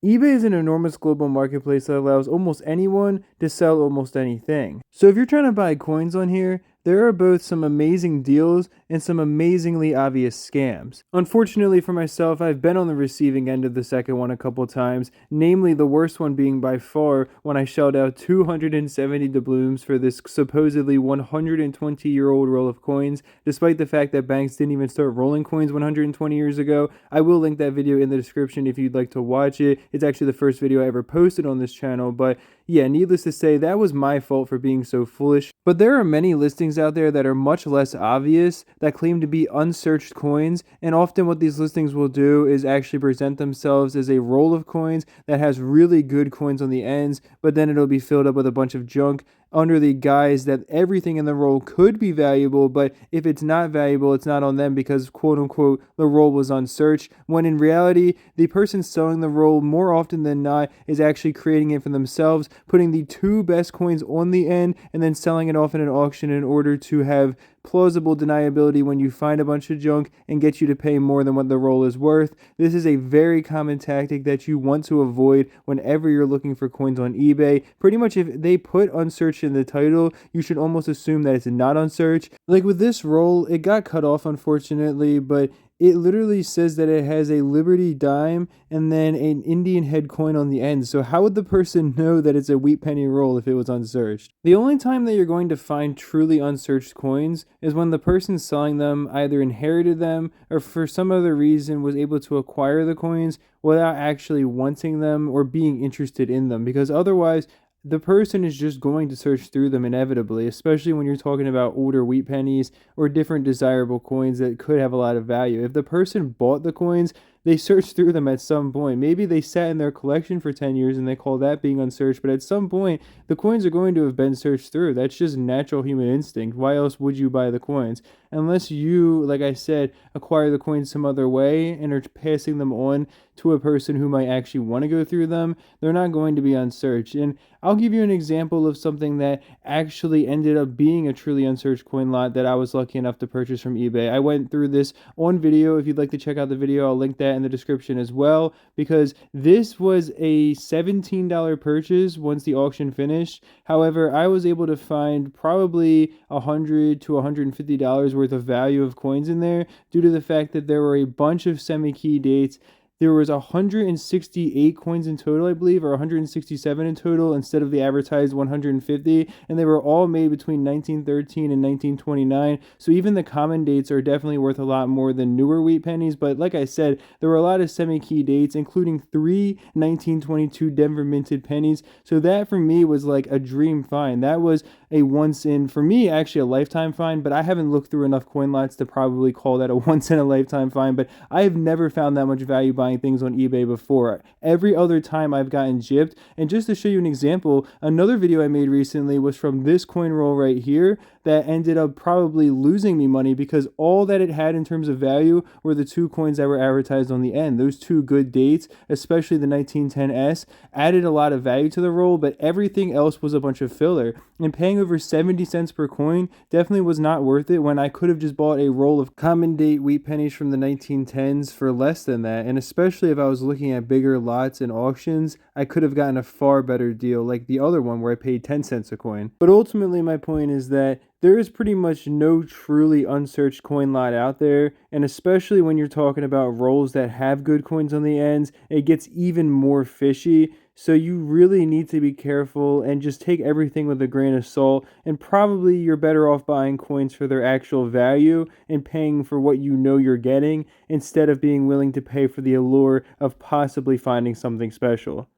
eBay is an enormous global marketplace that allows almost anyone to sell almost anything. So if you're trying to buy coins on here, there are both some amazing deals and some amazingly obvious scams. Unfortunately for myself, I've been on the receiving end of the second one a couple times, namely the worst one being by far when I shelled out 270 doubloons for this supposedly 120-year-old roll of coins, despite the fact that banks didn't even start rolling coins 120 years ago. I will link that video in the description if you'd like to watch it. It's actually the first video I ever posted on this channel, but yeah, needless to say, that was my fault for being so foolish. But there are many listings out there that are much less obvious that claim to be unsearched coins, and often what these listings will do is actually present themselves as a roll of coins that has really good coins on the ends, but then it'll be filled up with a bunch of junk under the guise that everything in the roll could be valuable, but if it's not valuable, it's not on them because, quote unquote, the roll was unsearched, when in reality, the person selling the roll more often than not is actually creating it for themselves, putting the two best coins on the end, and then selling it off in an auction in order to have plausible deniability when you find a bunch of junk and get you to pay more than what the roll is worth. This is a very common tactic that you want to avoid whenever you're looking for coins on eBay. Pretty much if they put unsearched in the title, you should almost assume that it's not unsearched. Like with this roll, it got cut off unfortunately, but it literally says that it has a Liberty dime and then an Indian head coin on the end. So how would the person know that it's a wheat penny roll if it was unsearched? The only time that you're going to find truly unsearched coins is when the person selling them either inherited them or for some other reason was able to acquire the coins without actually wanting them or being interested in them, because otherwise the person is just going to search through them inevitably, especially when you're talking about older wheat pennies or different desirable coins that could have a lot of value. If the person bought the coins, they searched through them at some point. Maybe they sat in their collection for 10 years and they call that being unsearched, but at some point, the coins are going to have been searched through. That's just natural human instinct. Why else would you buy the coins? Unless you, like I said, acquire the coins some other way and are passing them on to a person who might actually want to go through them, they're not going to be unsearched. And I'll give you an example of something that actually ended up being a truly unsearched coin lot that I was lucky enough to purchase from eBay. I went through this on video. If you'd like to check out the video, I'll link that in the description as well, because this was a $17 purchase once the auction finished. However, I was able to find probably $100 to $150 worth of value of coins in there due to the fact that there were a bunch of semi-key dates. There was 168 coins in total, I believe, or 167 in total instead of the advertised 150, and they were all made between 1913 and 1929, so even the common dates are definitely worth a lot more than newer wheat pennies. But like I said, there were a lot of semi-key dates, including 3 1922 Denver minted pennies, so that for me was like a dream find. That was a once in, for me, actually a lifetime find, but I haven't looked through enough coin lots to probably call that a once in a lifetime find, but I have never found that much value buying things on eBay before. Every other time I've gotten gypped. And just to show you an example, another video I made recently was from this coin roll right here that ended up probably losing me money because all that it had in terms of value were the two coins that were advertised on the end. Those two good dates, especially the 1910S, added a lot of value to the roll, but everything else was a bunch of filler. And paying over 70 cents per coin definitely was not worth it when I could have just bought a roll of common date wheat pennies from the 1910s for less than that. And especially if I was looking at bigger lots and auctions, I could have gotten a far better deal like the other one where I paid 10 cents a coin. But ultimately my point is that there is pretty much no truly unsearched coin lot out there, and especially when you're talking about rolls that have good coins on the ends, it gets even more fishy. So you really need to be careful and just take everything with a grain of salt, and probably you're better off buying coins for their actual value and paying for what you know you're getting instead of being willing to pay for the allure of possibly finding something special.